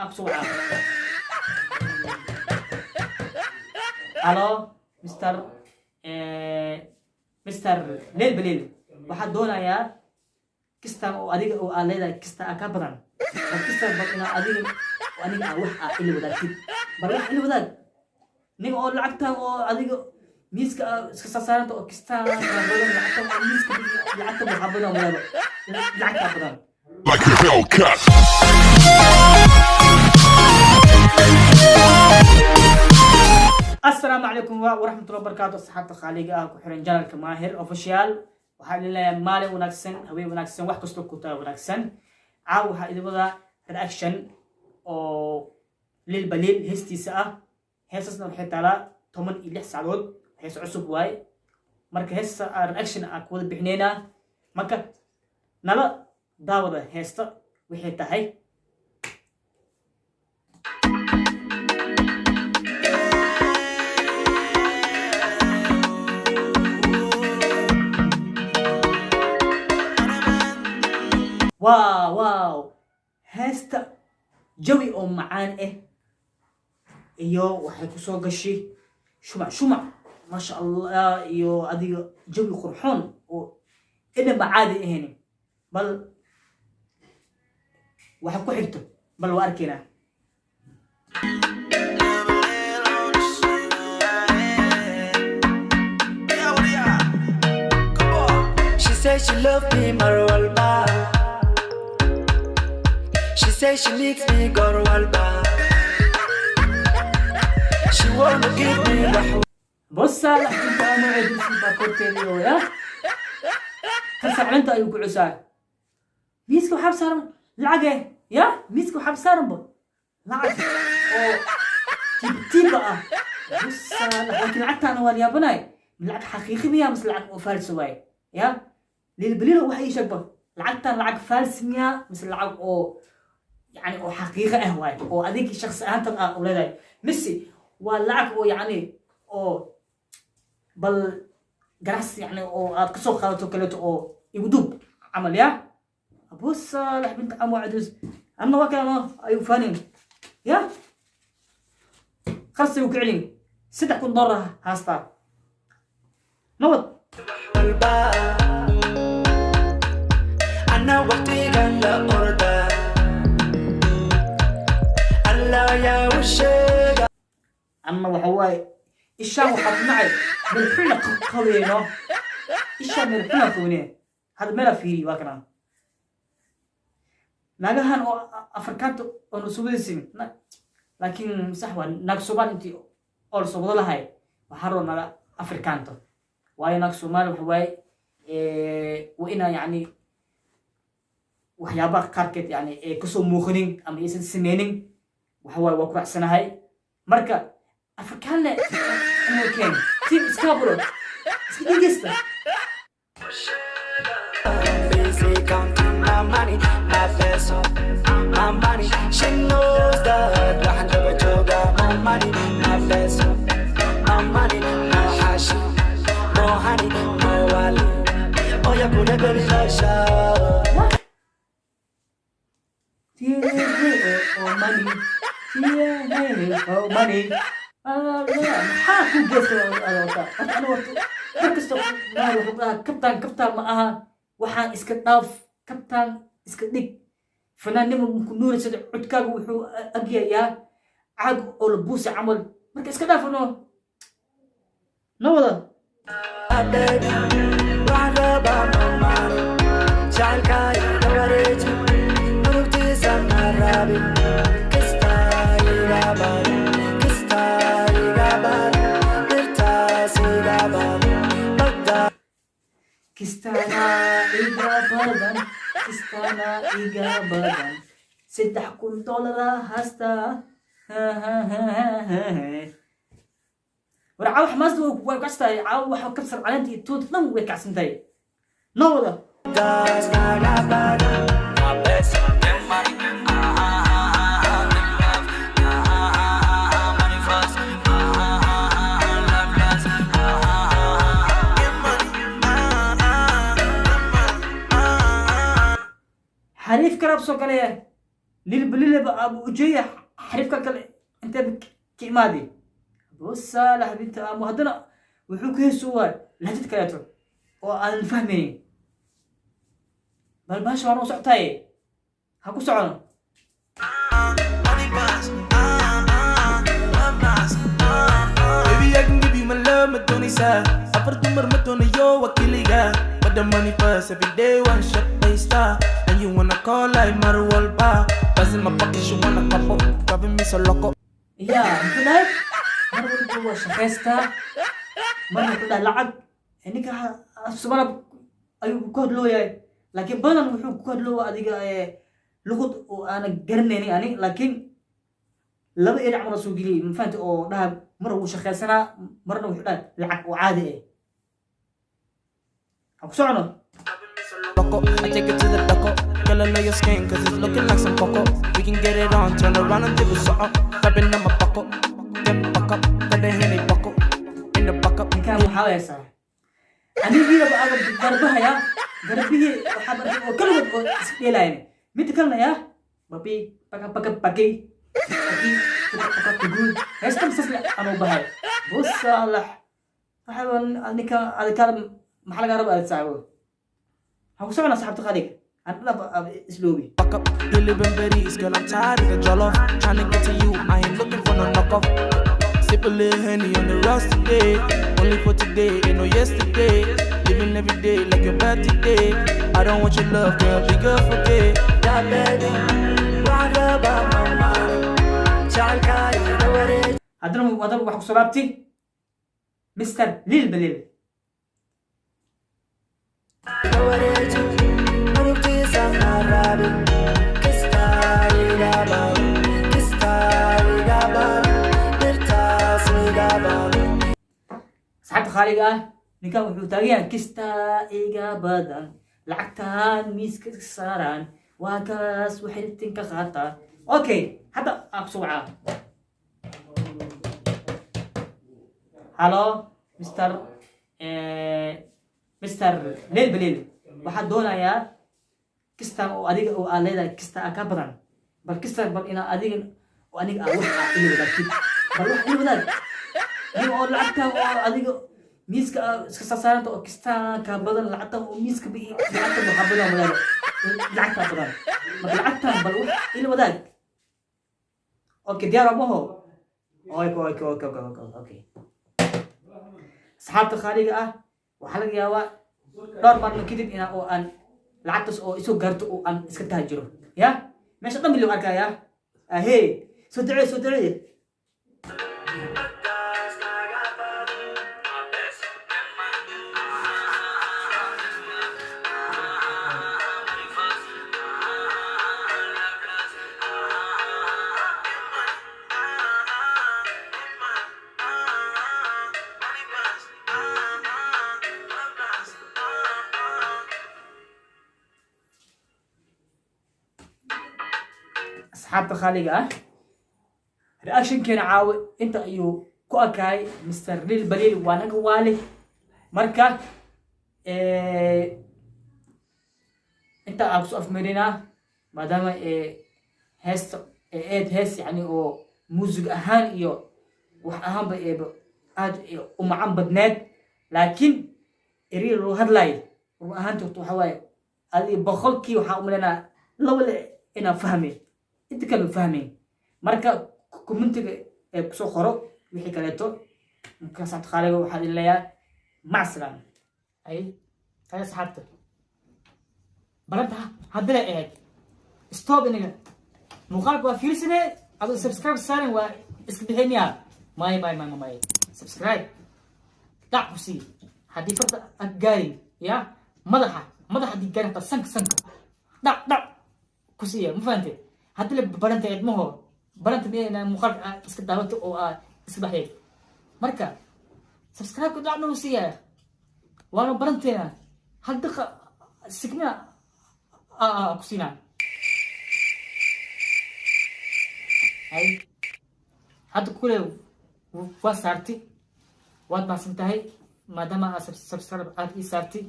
أبسوع. ألو مستر مستر ليل بليل waxaan doonayaa kistaan oo adiga oo aan leedahay kista ka badan oo kistaan badana adiga oo aniga wax ila wadaagtid bal wax ila wadaag niga oo lacagtan oo adiga miiska iska saaranta oo kistaan badan lacagtan oo miiska lacagtan waxa badan walaalo lacagta badan like a Hellcat. السلام عليكم ورحمة الله وبركاته. صحة خالقة كحرن جنال كماهر أوفيشال وحال الله مالي وناكسن هوي وناكسن واحد كستو كوتا وناكسن عاو إذا بدا رياكشن أو للبليل هستي ساعة هسنا الحين على 8 إلى 9 ساعات هس عصب واي مركز هس رياكشن أكود بحنينا مركز نلا داودا هستا وحين تهي واو هاستا جوي أو معان إيو waxay kusoo gashay shumac ما شاء الله iyo adiga jawi qurxoon oo ina macaadi ahayn bal waxa ku xigto bal waa arkina She said she loved me marwal ba She says she needs me gorwal ba She wanna give me the بص على انت انا عدل في باكورتي يا هسه انت ايو كعساي ميسكو حب صار لعقه يا ميسكو حب صار لعقه او تيب بقى بص لكن لعقت انا ويا بناي لعق حقيقي بيا مس لعق فالس واي يا للبليل وحي يشبه لعقت لعق فالس ميا مس لعق او يعني او حقيقه اهواي او اديك شخص انت اولادي ميسي واللعق او يعني او بل جرس يعني او اتكسو خالته كلته او يودوب عمل يا ابو صالح بنت ام عدوز اما وكان ايو فانين يا خلصي وكعلين سدح كون ضره هاستا نوض البا انا وقتي كان لا ارضى الله يا وشيغا اما وحواي الشام وحط معي بالحلة قوينه الشام بالحلة قوينه هذا ملا فيري واكنا ناقهان او افركانتو او نسوبيسين لكن صحوا ناقصوبان انتي او سوبدو لهاي وحرو ناقا افركانتو واي ناقصومال وحواي وإنا يعني وحيابا قاركت يعني كسو موخنين اما يسن سمينين وحواي وكوع سنهاي مركا أفريكان ممكن تيم إسكابرو إسكيجيستا busy counting my money my peso my money she knows that راح نجيب توقع my money my peso my money no hashi no honey no wali oh ya kuna baby rasha oh money oh money maxaa ku geystay ana wato markasta kabtaan ma aha waxaan iska dhaaf kabtaan iska dhig fanaannimo ku nuuraysa codkaaga wuxuu agyayaa caag oo la buusa camal marka iska dhaafano nawada كستانا إيجا بدن $6 هاستا ورعاو حماس وكاستا عاو وحو كبسر علانتي توت نم ويكاسنتي نوضا حريف كراب سوكاليه للبليلة أبو جية حريف كل أنت كإمادي بص لا بنت أمو هدنا وحوك هي السؤال لا تتكلموا وأنا فهمني بل باش وأنا وسعتاي هكو سعنا Baby, I can give you my love, Madonna. I put the Madonna, yo, Wakiliga. But the money first, every day, one shot, they star. And you wanna call like Marwal Bar. Cause in my pocket, you wanna couple. Driving me so loco. يا أنت لا مرة هو شخصتا مرة كده لعب يعني كه السبارة أيوة كود لويا لكن بدل وحوك كود لو أديك لقط وأنا قرنني يعني لكن لما يرجع مرة سوقي من فهمت أو ده مرة هو شخصنا مرة وحده لعب وعادي أقصعنا Loco, I take it to the doco. Girl, I love your skin, cause it's looking like some cocoa. We can get it on, turn around and dip it so up. Grabbing on my buckle. Then buck up, got the henny buckle. In the buck up. كان محاولة صار أنا بيجي أبغى قربها يا قربيه وحب وكل إيه لاين متى كلنا يا بابي باكي تقول ايش تمسك انا وبهاي بص صالح احاول انك هذا كلام محل قرب اساوي هاكو سمعنا صاحبتي خليك انا اسلوبي Buck up, you live in Paris, girl, I'm tired of the jollof. Tryna get to you, I ain't looking for no knockoff. Sip a little Henny on the rocks today. Only for today, ain't no yesterday. Living every day like your birthday. I don't want your love, girl, be good for day. Yeah, baby, what about my money? شعلك يدوري هضرب واحد صبابتي مستر ليل بليل يدوري مربتي سمنا رابي كستاري غابان كستاري غابان برتاسي غابان صاحبت خالقة نكا وحو تاغيان كستا إيغا بدن لعكتان ميسك ساران واكاس وحلتين كخاطا اوكي حتى اقصو معاه هالو مستر ليل بليل waxaad doonayaa kista oo adiga oo aan leedahay kista ka badan bal kista bal ina adiga oo aniga aan wax ila wadaagtid bal wax ila wadaag aniga oo lacagta oo adiga miiska iska saaranta oo kista ka badan lacagta oo miiska bi lacagta waxa badan walaal lacagta badan bal lacagta bal wax ila wadaag okay diyaar abaho okay asxaabta khaaliga ah waxa laga yaabaa dhowr maalmo kadib inaa oo aan lacagtaas oo isu gaarto oo aan iska taajiro ya meesha dhan biloo arkaya ahee soo ducee أصحاب خالقة رياكشن كان عاوي أنت أيو كوكاي مستر ليل بليل وأنا قوالي مركا أنت أبص أفمرنا ما دام هست يعني أو موسيقى أهان إيو وأهم بأد ومعم بدنات لكن إريلو هدلاي وأهان تطوحواي هذه بخلكي وحاولنا لولا أنا فهمي انت كانوا فاهمين marka commentiga ee ku soo qoro wixii kale to marka saad khaliga waxa idin leeyahay macsalam ay asxaabta balanta hadda eeg stop inaga muuqaalka waa fiirsanay adoo subscribe saaran waa iska bixinaya may subscribe dacsi hadii farta agaari ya madaxa di garanta sanka dac kusiya ma fahanteen هذا اللي برنت عدمه برنت بينا مخرج اسك دعوته أو اسك بحيل مركا سبسكرايب كده عنه وسيا وانا برنتنا هل دخل سكنا كسينا هاي هذا كله وصارتي واد ما سنتهي ما دام سبسكرايب سارتي